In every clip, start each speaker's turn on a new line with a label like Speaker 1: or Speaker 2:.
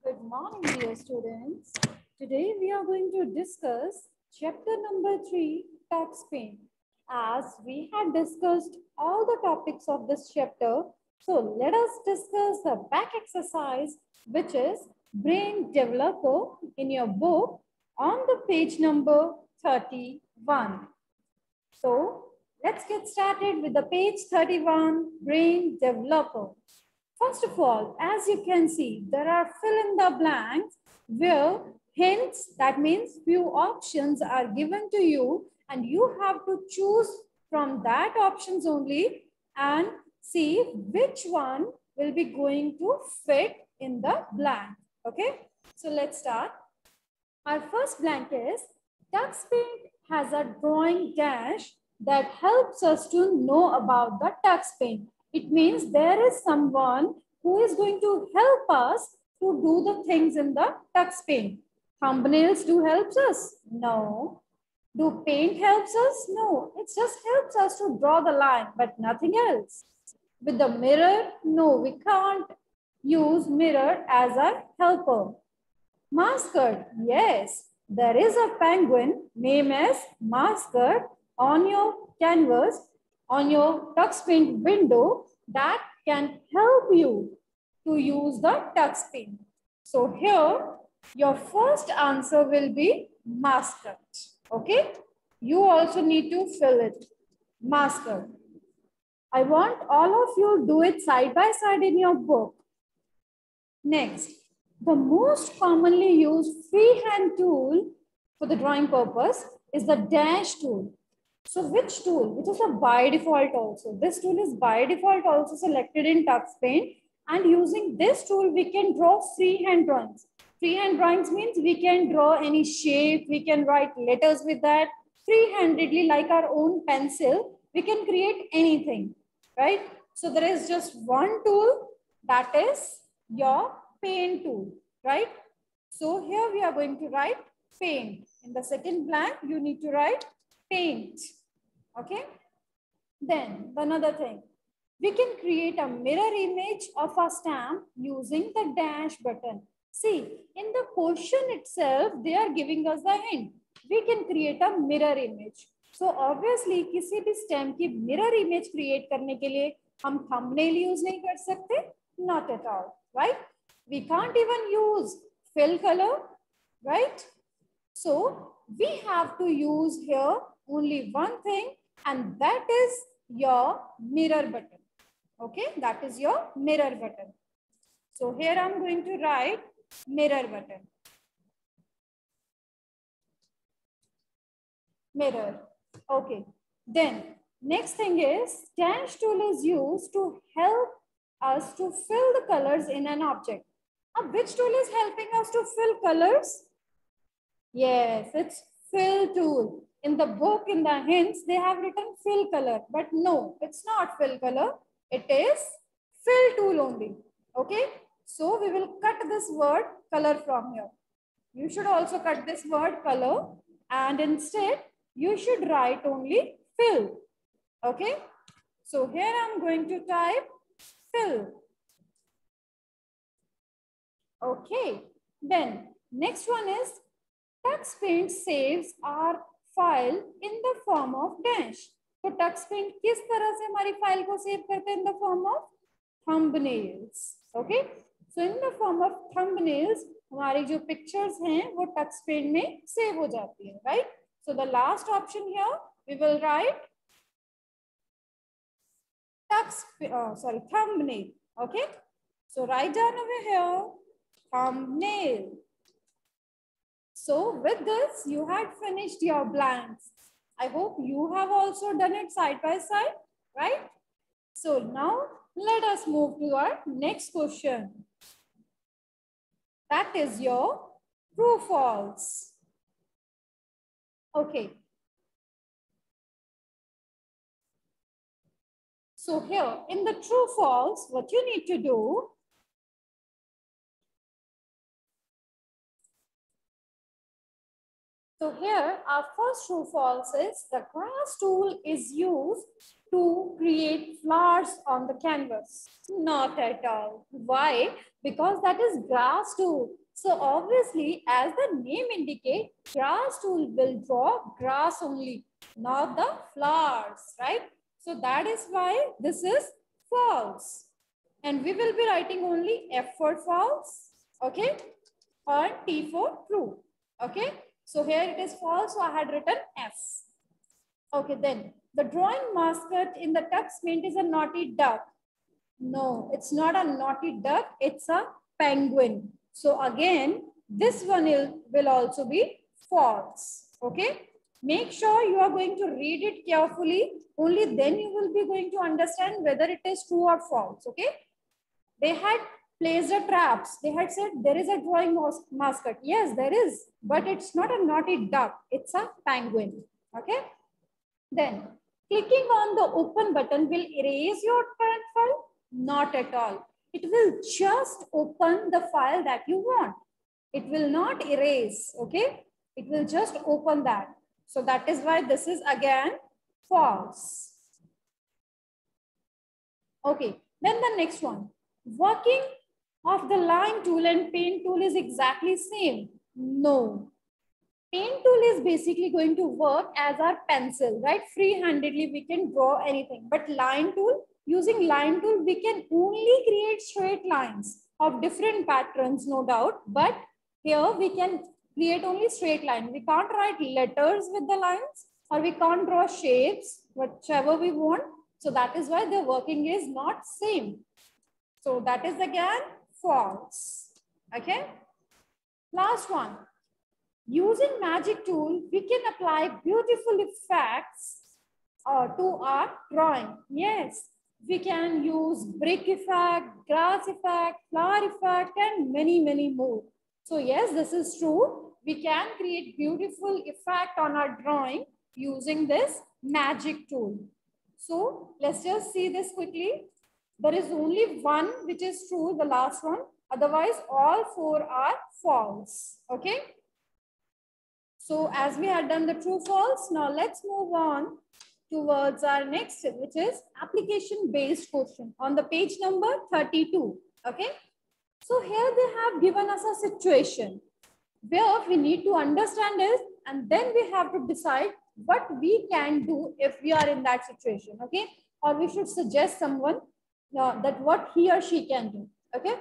Speaker 1: Good morning, dear students. Today we are going to discuss chapter number 3, TuxPaint. As we had discussed all the topics of this chapter, so let us discuss the back exercise, which is Brain Developer in your book on the page number 31. So let's get started with the page 31, Brain Developer. First of all, as you can see, there are fill in the blanks where hints, that means few options are given to you and you have to choose from that options only and see which one will be going to fit in the blank. Okay, so let's start. Our first blank is TuxPaint has a drawing dash that helps us to know about the TuxPaint. It means there is someone who is going to help us to do the things in the TuxPaint. Thumbnails do helps us? No. Do paint helps us? No. It just helps us to draw the line, but nothing else. With the mirror, no, we can't use mirror as a helper. Mascot, yes, there is a penguin named as Mascot on your canvas, on your TuxPaint window that can help you to use the TuxPaint. So here, your first answer will be mascot. Okay, you also need to fill it. Mascot. I want all of you do it side by side in your book. Next, the most commonly used freehand tool for the drawing purpose is the dash tool. So which tool? Which is a by default also. This tool is by default also selected in TuxPaint, and using this tool we can draw freehand drawings. Freehand drawings means we can draw any shape, we can write letters with that. Freehandedly, like our own pencil, we can create anything, right? So there is just one tool, that is your paint tool, right? So here we are going to write paint. In the second blank, you need to write paint. Okay. Then another thing, we can create a mirror image of a stamp using the dash button. See, in the question itself, they are giving us the hint. We can create a mirror image. So obviously, किसी भी stamp की mirror image create करने के लिए हम thumbnail use नहीं कर सकते. Not at all, right? We can't even use fill color, right? So we have to use here only one thing, and that is your mirror button. Okay, that is your mirror button. So here I'm going to write mirror button. Mirror. Okay. Then next thing is dash tool is used to help us to fill the colors in an object. Now, which tool is helping us to fill colors? Yes, it's fill tool. In the book, in the hints, they have written fill color, but no, it's not fill color. It is fill tool only. Okay, so we will cut this word color from here. You should also cut this word color, and instead you should write only fill. Okay, so here I'm going to type fill. Okay, then next one is TuxPaint saves our file in the form of dash. तो TuxPaint किस तरह से हमारी file को save करते हैं? In the form of thumbnails. Okay, so in the form of thumbnails हमारी जो pictures हैं वो TuxPaint में सेव हो जाती है, right? So the last option here we will write thumbnail. Okay, so write down over here thumbnail. So with this, you had finished your blanks. I hope you have also done it side by side, right? So now let us move to our next question. That is your true false. Okay. So here in the true false, what you need to do, so here our first true false is the grass tool is used to create flowers on the canvas? Not at all. Why? Because that is grass tool. So obviously, as the name indicates, grass tool will draw grass only, not the flowers, right? So that is why this is false. And we will be writing only F for false, okay? Or T for true, okay? So here it is false, so I had written F. Okay, then the drawing mascot in the Tux Paint is a naughty duck. No, it's not a naughty duck, it's a penguin. So again, this one will also be false, okay? Make sure you are going to read it carefully. Only then you will be going to understand whether it is true or false, okay? They had placed a traps. They had said there is a drawing mascot. Yes, there is, but it's not a naughty duck. It's a penguin. Okay. Then clicking on the open button will erase your current file? Not at all. It will just open the file that you want. It will not erase. Okay. It will just open that. So that is why this is again false. Okay. Then the next one. Working of the line tool and paint tool is exactly same. No. Paint tool is basically going to work as our pencil, right? Free-handedly we can draw anything. But line tool, using line tool, we can only create straight lines of different patterns, no doubt. But here we can create only straight line. We can't write letters with the lines, or we can't draw shapes, whichever we want. So that is why the working is not same. So that is again false. Okay. Last one. Using magic tool, we can apply beautiful effects to our drawing. Yes, we can use brick effect, grass effect, flower effect, and many, many more. So yes, this is true. We can create beautiful effect on our drawing using this magic tool. So let's just see this quickly. There is only one which is true, the last one. Otherwise, all four are false. Okay. So as we had done the true false, now let's move on towards our next, which is application based question on the page number 32. Okay. So here they have given us a situation where we need to understand it, and then we have to decide what we can do if we are in that situation. Okay. Or we should suggest someone that what he or she can do. Okay.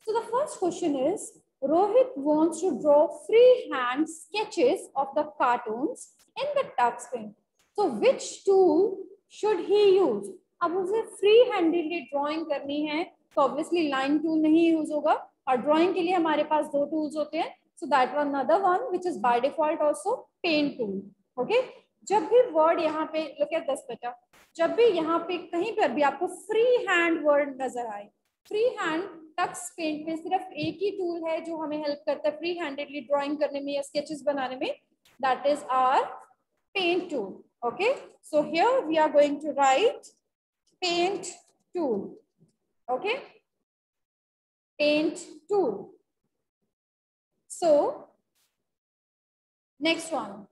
Speaker 1: So the first question is, Rohit wants to draw freehand sketches of the cartoons in the Tux Paint. So which tool should he use? अब उसे free handedly drawing करनी है, तो obviously line tool नहीं use होगा, और drawing के लिए हमारे पास दो tools होते हैं. So that one another one which is by default also paint tool. Okay. जब भी word यहाँ पे look at this बेटा, जब भी यहाँ पे कहीं पर भी आपको free hand word नजर आए, free hand टक्स पेंट में सिर्फ एक ही टूल है जो हमें हेल्प करता है फ्री हैंडेडली ड्राइंग करने में या स्केचेस बनाने में, that is our paint tool. Okay, so here we are going to right paint tool. Okay, paint tool. So next one,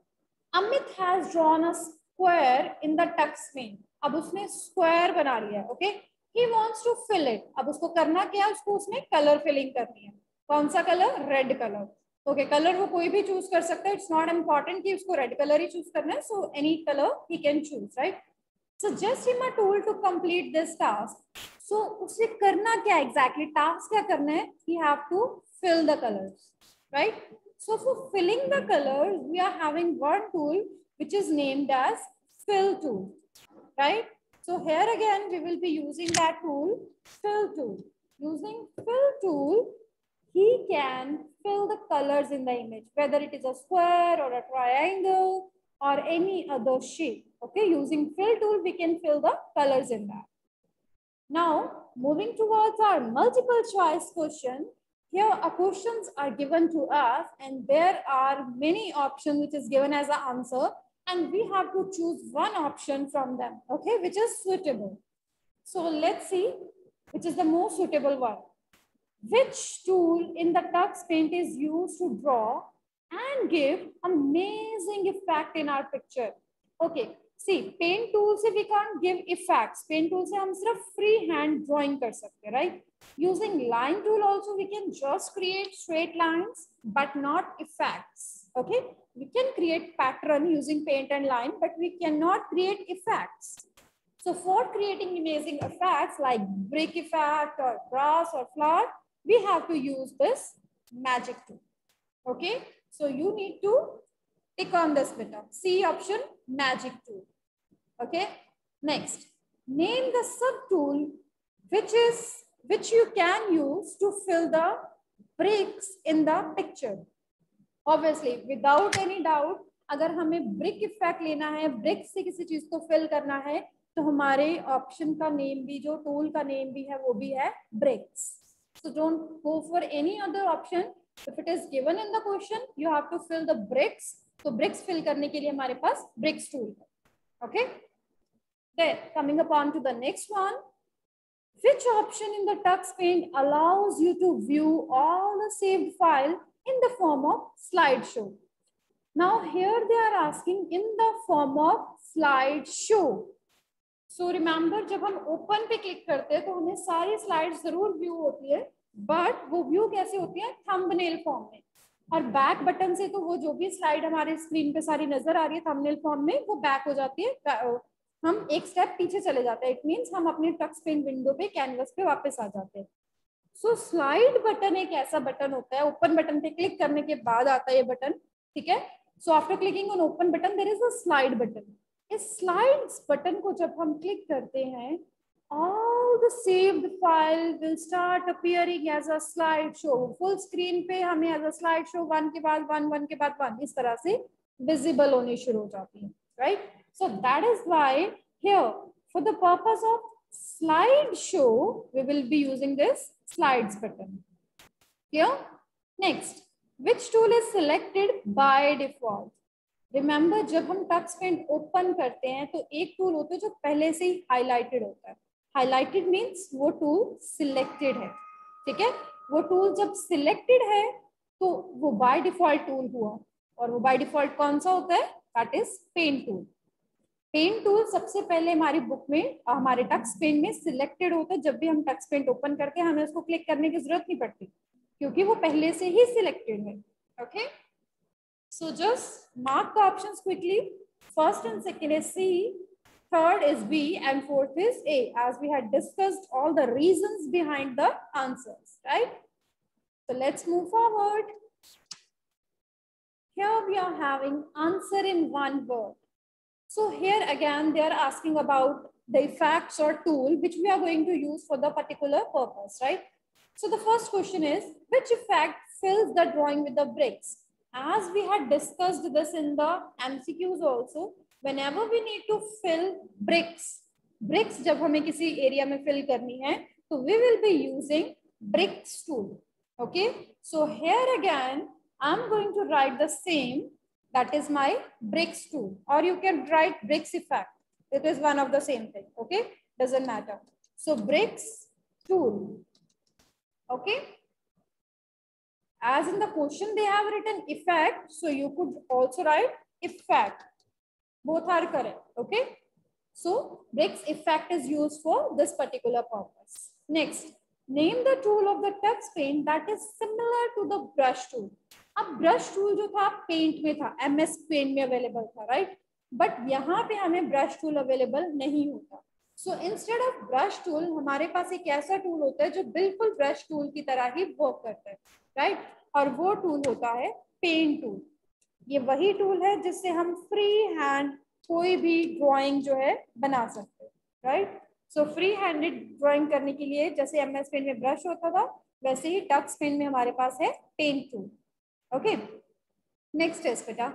Speaker 1: Amit has drawn a square in the Tux Paint. अब उसने square बना लिया. Okay, He wants to fill it. अब उसको करना क्या है, उसको उसने कलर फिलिंग करनी है. कौन सा colour? Red colour. Okay, colour वो कोई भी चूज कर सकता है. इट्स नॉट इम्पॉर्टेंट कि उसको रेड कलर ही चूज करना है. So any colour he can choose, right. Suggest him a tool to complete this task. So उसे करना क्या एग्जैक्टली, टास्क क्या करना है? He have to fill the colors, right? So for filling the colors, we are having one tool which is named as fill tool, right? So here again, we will be using that tool, fill tool. Using fill tool, he can fill the colors in the image, whether it is a square or a triangle or any other shape. Okay, using fill tool, we can fill the colors in that. Now, moving towards our multiple choice question, here our questions are given to us and there are many options which is given as an answer. And we have to choose one option from them, okay, which is suitable. So let's see which is the most suitable one. Which tool in the Tux Paint is used to draw and give amazing effect in our picture? Okay, see pen tool से we can't give effects, pen tool से हम सिर्फ free hand drawing कर सकते हैं, right? Using line tool also we can just create straight lines but not effects. Okay, we can create pattern using paint and line, but we cannot create effects. So for creating amazing effects like brick effect or grass or flower, we have to use this magic tool. Okay, so you need to tick on this button, C option, magic tool. Okay, next, name the sub tool which you can use to fill the bricks in the picture. Obviously, without any doubt, अगर हमें brick effect लेना है, brick से किसी चीज को fill करना है, तो हमारे ऑप्शन का नेम भी, जो टूल का नेम भी है, वो भी है BRICS. So don't go for any other option. If it is given in the question, you have to fill the bricks. तो bricks fill करने के लिए हमारे पास bricks tool है. Okay. Then coming upon to the next one. Which option in the Tux Paint allows you to view all the saved file in the form of slideshow? Now here they are asking in the form of slideshow. So remember, जब हम open पे click करते हैं तो हमें सारी slides जरूर view होती है, बट वो व्यू कैसे होती है? थंबनेल फॉर्म में. और बैक बटन से तो वो जो भी स्लाइड हमारे स्क्रीन पे सारी नजर आ रही है थंबनेल फॉर्म में, वो बैक हो जाती है, हम एक स्टेप पीछे चले जाते हैं. इट मींस हम अपने टक्स पेंट विंडो पे, कैनवस पे वापस आ जाते हैं. सो स्लाइड बटन एक ऐसा बटन होता है, ओपन बटन पे क्लिक करने के बाद आता है ये बटन, ठीक है? So after clicking on open button there is a slide button. इस स्लाइड्स बटन को जब हम क्लिक करते हैं, all the saved file will start appearing as a slideshow. Full screen पे हमें as a slideshow वन के बाद वन के बाद वन इस तरह से विजिबल होनी शुरू हो जाती है, right? So that is why here, for the purpose of slideshow, we will be using this slides button. Here, next, which tool is selected by default? Remember, जब हम टक्स पेंट ओपन करते हैं तो एक टूल होता है जो पहले से ही हाईलाइटेड होता है. हाईलाइटेड मीन्स वो टूल सिलेक्टेड है, ठीक है? वो टूल जब सिलेक्टेड है तो वो बाय डिफॉल्ट टूल हुआ, और वो बाय डिफॉल्ट कौन सा होता है? That is pen tool. Pen tool सबसे पहले हमारी बुक में, हमारे टक्स पेंट में सिलेक्टेड होता है. जब भी हम टक्स पेंट ओपन करते हैं हमें उसको क्लिक करने की जरूरत नहीं पड़ती, क्योंकि वो पहले से ही सिलेक्टेड है. Okay, so just mark the options quickly. First and second is C, third is B, and fourth is A, as we had discussed all the reasons behind the answers, right? So let's move forward. Here we are having answer in one word. So here again they are asking about the effects or tool which we are going to use for the particular purpose, right? So the first question is, which effect fills the drawing with the bricks? As we had discussed this in the MCQs also, whenever we need to fill bricks जब हमें किसी area में fill करनी है तो we will be using bricks tool. Okay, so here again I'm going to write the same, that is my bricks tool, or you can write bricks effect. It is one of the same thing. Okay, doesn't matter. So bricks tool. Okay, as in the question they have written effect, so you could also write effect. Both are correct. Okay, so bricks effect is used for this particular purpose. Next, name the tool of the Tux Paint that is similar to the brush tool. अब brush tool जो था paint में था, MS paint में available था, right? But यहाँ पे हमें brush tool अवेलेबल नहीं होता. So instead of brush tool हमारे पास एक ऐसा टूल होता है जो बिल्कुल brush tool की तरह ही वर्क करता है, राइट? और वो टूल होता है पेंट टूल. ये वही टूल है जिससे हम फ्री हैंड कोई भी ड्राइंग जो है बना सकते हैं, right? So free handed drawing करने के लिए जैसे एमएस पेंट में ब्रश होता था, वैसे ही टक्स पेंट में हमारे पास है पेंट टूल. ओके, नेक्स्ट है बेटा,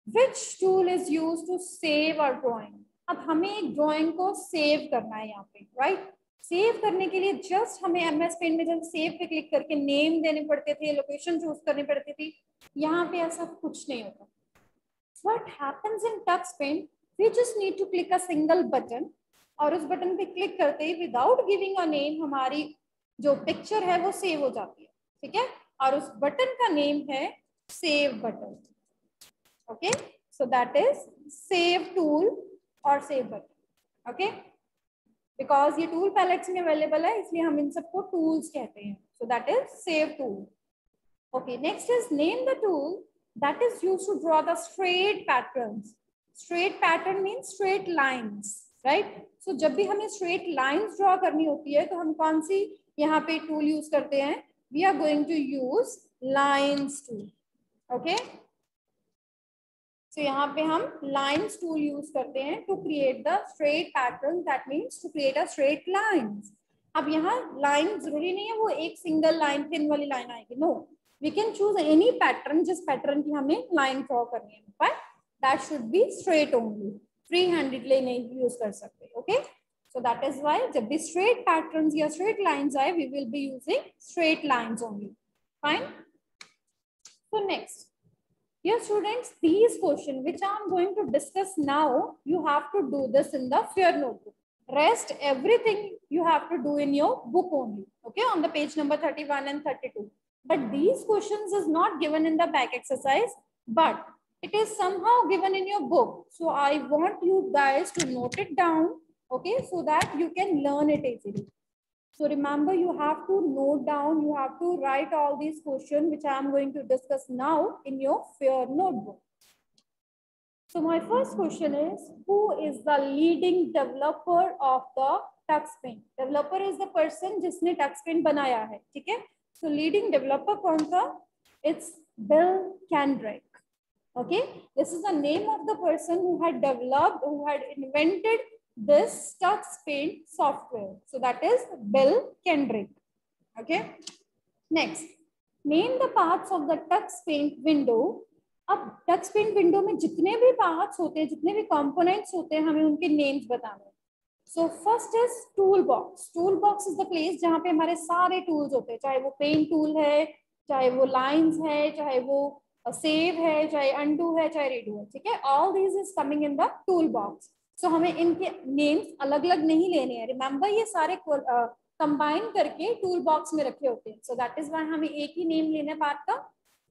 Speaker 1: which tool is used to save our drawing? अब हमें एक ड्राइंग को सेव करना है यहाँ पे, राइट? सेव करने के लिए जस्ट हमें एमएस पेंट में जब सेव पे क्लिक करके नेम देने पड़ते थे, लोकेशन चूज करनी पड़ती थी. यहाँ पे ऐसा कुछ नहीं होता. What happens in Tux Paint? We just need to click a single button, और उस बटन पे क्लिक करते ही विदाउट गिविंग अ नेम हमारी जो पिक्चर है वो सेव हो जाती है, ठीक है? और उस बटन का नेम है save button. Okay, so that is save tool और सेव बटन. ओके, बिकॉज ये टूल पैलेट्स में अवेलेबल है इसलिए हम इन सबको टूल्स कहते हैं. So that is save tool. Okay, next is name the tool that is used to draw the straight patterns. Straight pattern means straight lines, right? So जब भी हमें straight lines draw करनी होती है तो हम कौन सी यहाँ पे tool use करते हैं? We are going to use lines tool. Okay? So यहाँ पे हम lines tool use करते हैं to create the straight pattern. That means to create a straight lines. अब यहाँ line जरूरी नहीं है वो एक single line thin वाली line आएगी. No. We can choose any pattern जिस pattern की हमें line draw करनी है, but that should be straight only. Free-handedly नहीं use कर सकते. Okay? So that is why जब भी straight patterns या straight lines आए, we will be using straight lines only. Fine? So next, dear students, these questions which I am going to discuss now, you have to do this in the your notebook. Rest everything you have to do in your book only. Okay? On the page number 31 and 32. But these questions is not given in the back exercise, but it is somehow given in your book. So I want you guys to note it down, okay, so that you can learn it easily. So remember, you have to note down, you have to write all these questions which I am going to discuss now in your notebook. So my first question is, who is the leading developer of the TuxPaint? Developer is the person जिसने TuxPaint बनाया है, ठीक है? So leading developer कौन था? It's Bill Kendrick. Okay, this is the name of the person who had developed, who had invented this TuxPaint software. So that is Bill Kendrick. Okay. Next, name the parts of the TuxPaint window. अब TuxPaint window में जितने भी parts होते हैं, जितने भी components होते हैं, हमें उनके names बताने हैं. So first is toolbox. Toolbox is the place जहाँ पे हमारे सारे tools होते हैं, चाहे वो paint tool है, चाहे वो lines है, चाहे वो save है, चाहे undo है, चाहे redo है, ठीक है? All these is coming in the toolbox. So हमें इनके names अलग-अलग नहीं लेने हैं. Remember ये सारे combine करके toolbox में रखे होते हैं. So that is why हमें एक ही name लेना है part का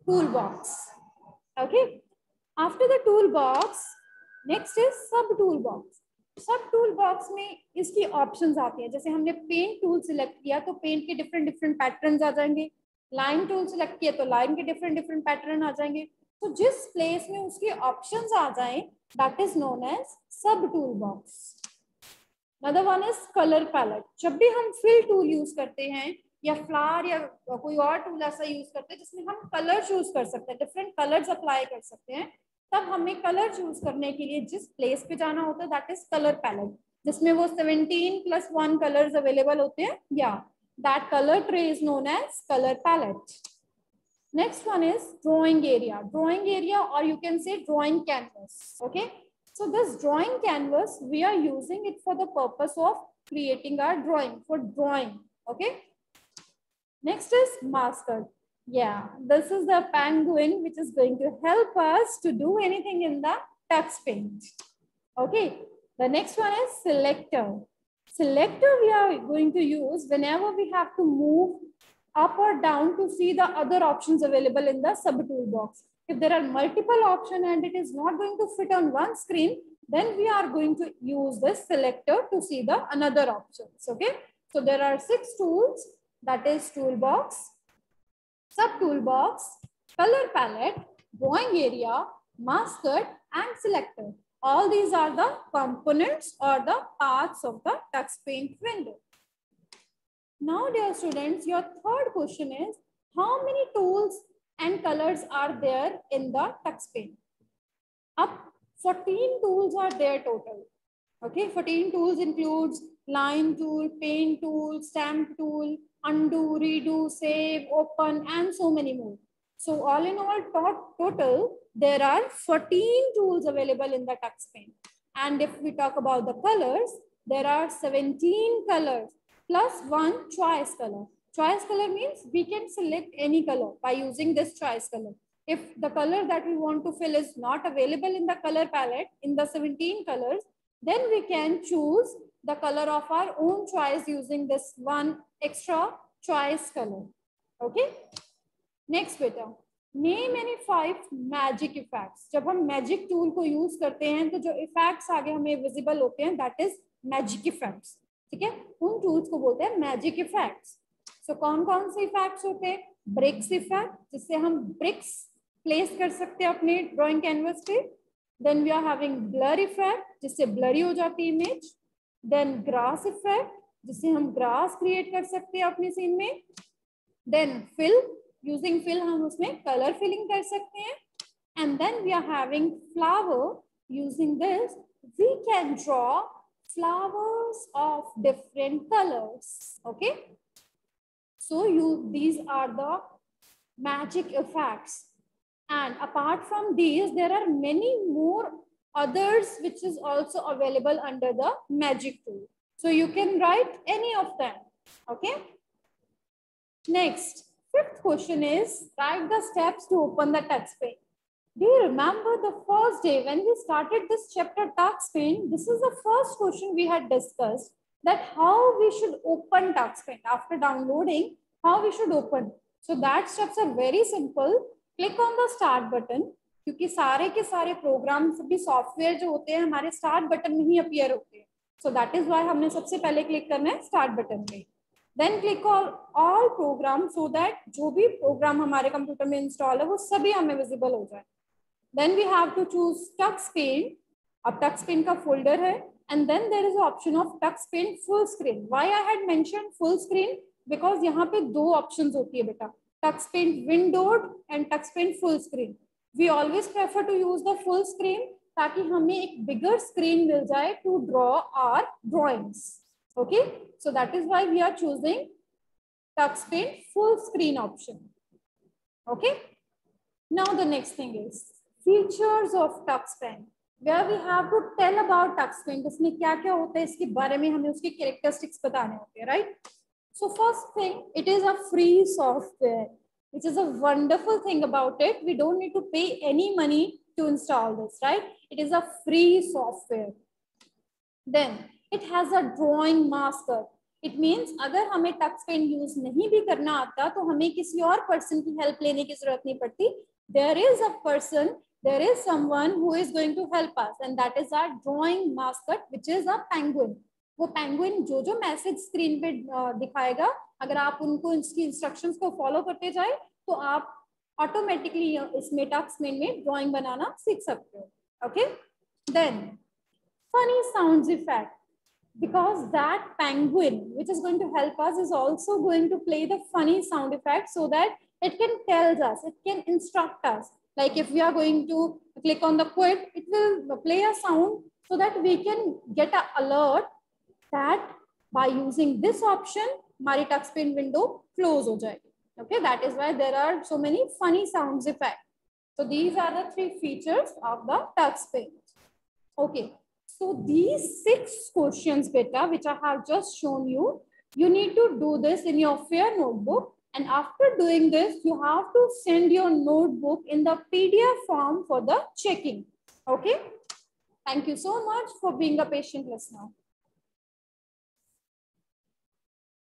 Speaker 1: toolbox. Okay. After the toolbox, next is sub toolbox. सब टूल बॉक्स में इसकी ऑप्शंस आती हैं. जैसे हमने पेंट टूल सिलेक्ट किया तो पेंट के डिफरेंट पैटर्न्स आ जाएंगे. लाइन टूल सिलेक्ट किया तो लाइन के डिफरेंट पैटर्न आ जाएंगे. तो जिस प्लेस में उसके ऑप्शंस आ जाएं, that is known as sub tool box. Another one is colour palette. जब भी हम फिल टूल यूज करते हैं या फ्लावर या कोई और टूल ऐसा यूज करते हैं जिसमें हम कलर चूज कर सकते हैं, डिफरेंट कलर्स अप्लाई कर सकते हैं, तब हमें कलर चूज करने के लिए जिस प्लेस पे जाना होता है दैट इज कलर पैलेट, जिसमें वो 17+1 कलर्स अवेलेबल होते हैं. या that colour tray is known as colour palette. Next one is drawing area. Drawing area और you can say drawing canvas. Okay, so this drawing canvas we are using it for the purpose of creating our drawing, for drawing. Okay, next is masker. Yeah, this is the penguin which is going to help us to do anything in the TuxPaint. Okay, the next one is selector. Selector we are going to use whenever we have to move up or down to see the other options available in the sub toolbox. If there are multiple options and it is not going to fit on one screen, then we are going to use this selector to see the another options. Okay, so there are 6 tools, that is toolbox, sub toolbox, color palette, drawing area, masker and selector. All these are the components or the parts of the TuxPaint window. Now dear students, your third question is, how many tools and colors are there in the TuxPaint? Up 14 tools are there total. Okay, 14 tools includes line tool, paint tool, stamp tool, undo, redo, save, open, and so many more. So all in all, total, there are 14 tools available in the TuxPaint. And if we talk about the colors, there are 17 colors plus 1 choice color. Choice color means we can select any color by using this choice color. If the color that we want to fill is not available in the color palette, in the 17 colors, then we can choose the color of our own choice using this one extra choice color. Okay. Next beta. Name any 5 magic effects. जब हम magic tool को use करते हैं तो जो effects आगे हमें visible होते हैं दैट इज मैजिक इफेक्ट्स। ठीक है, उन टूल्स को बोलते हैं मैजिक इफेक्ट्स। सो कौन कौन से इफेक्ट्स होते हैं? ब्रिक्स इफेक्ट, जिससे हम ब्रिक्स प्लेस कर सकते हैं अपने ड्राइंग कैनवस पे। Then we are having blur effect, जिससे ब्लरी हो जाती है इमेज। देन ग्रास इफेक्ट, जिससे हम ग्रास क्रिएट कर सकते हैं अपने सीन में। देन फिल, यूजिंग फिल हम उसमें कलर फिलिंग कर सकते हैं। And then we are having flower, using this we can draw flowers of different colors. Okay, so these are the magic effects, and apart from these there are many more others which is also available under the magic tool, so you can write any of them. Okay, next, fifth question is write the steps to open the TuxPaint. Do you remember the first day when we started this chapter TuxPaint? This is the first question we had discussed, that how we should open TuxPaint after downloading, how we should open. So that steps are very simple. Click on the start button, क्योंकि सारे के सारे programme सभी software जो होते हैं हमारे start button में ही अपीयर होते हैं. सो दैट इज वाई हमने सबसे पहले क्लिक करना है स्टार्ट बटन पे. Then click all program, so that जो भी प्रोग्राम हमारे कंप्यूटर में इंस्टॉल है वो सभी हमें विजिबल हो जाए. Then we have to choose TuxPaint. अब TuxPaint का फोल्डर है, and then there is an option of TuxPaint full screen. Why I had mentioned full screen? Because यहाँ पे दो options होती है बेटा, TuxPaint windowed and TuxPaint full screen. We always prefer to use the full screen ताकि हमें एक bigger screen मिल जाए to draw our drawings. Okay, so that is why we are choosing TuxPaint full screen option. Okay, now the next thing is features of TuxPaint, where we have to tell about TuxPaint. इसमें क्या क्या होता है इसके बारे में हमें उसके characteristics बताने होते हैं, right? So first thing, it is a free software, which is a wonderful thing about it. We don't need to pay any money to install this, right? It is a free software. Then it has a drawing master. It means अगर हमें TuxPaint use नहीं भी करना आता तो हमें किसी और person की help लेने की जरूरत नहीं पड़ती. There is a person, there is someone who is going to help us, and that is our drawing mascot, which is a penguin. वो penguin जो मैसेज स्क्रीन पे दिखाएगा, अगर आप उनको इसकी इंस्ट्रक्शंस को फॉलो करते जाए तो आप ऑटोमेटिकली इसमें TuxPaint में ड्राइंग बनाना सीख सकते हो. Okay, then funny sounds effect, because that penguin which is going to help us is also going to play the funny sound effect, so that it can tell us, it can instruct us. Like if we are going to click on the quit, it will play a sound so that we can get an alert that by using this option, हमारी TuxPaint window close हो जाएगी. Okay, that is why there are so many funny sounds effect. So these are the 3 features of the TuxPaint. Okay, so these 6 questions, beta, which I have just shown you, you need to do this in your fair notebook. And after doing this, you have to send your notebook in the PDF form for the checking. Okay. Thank you so much for being a patient listener.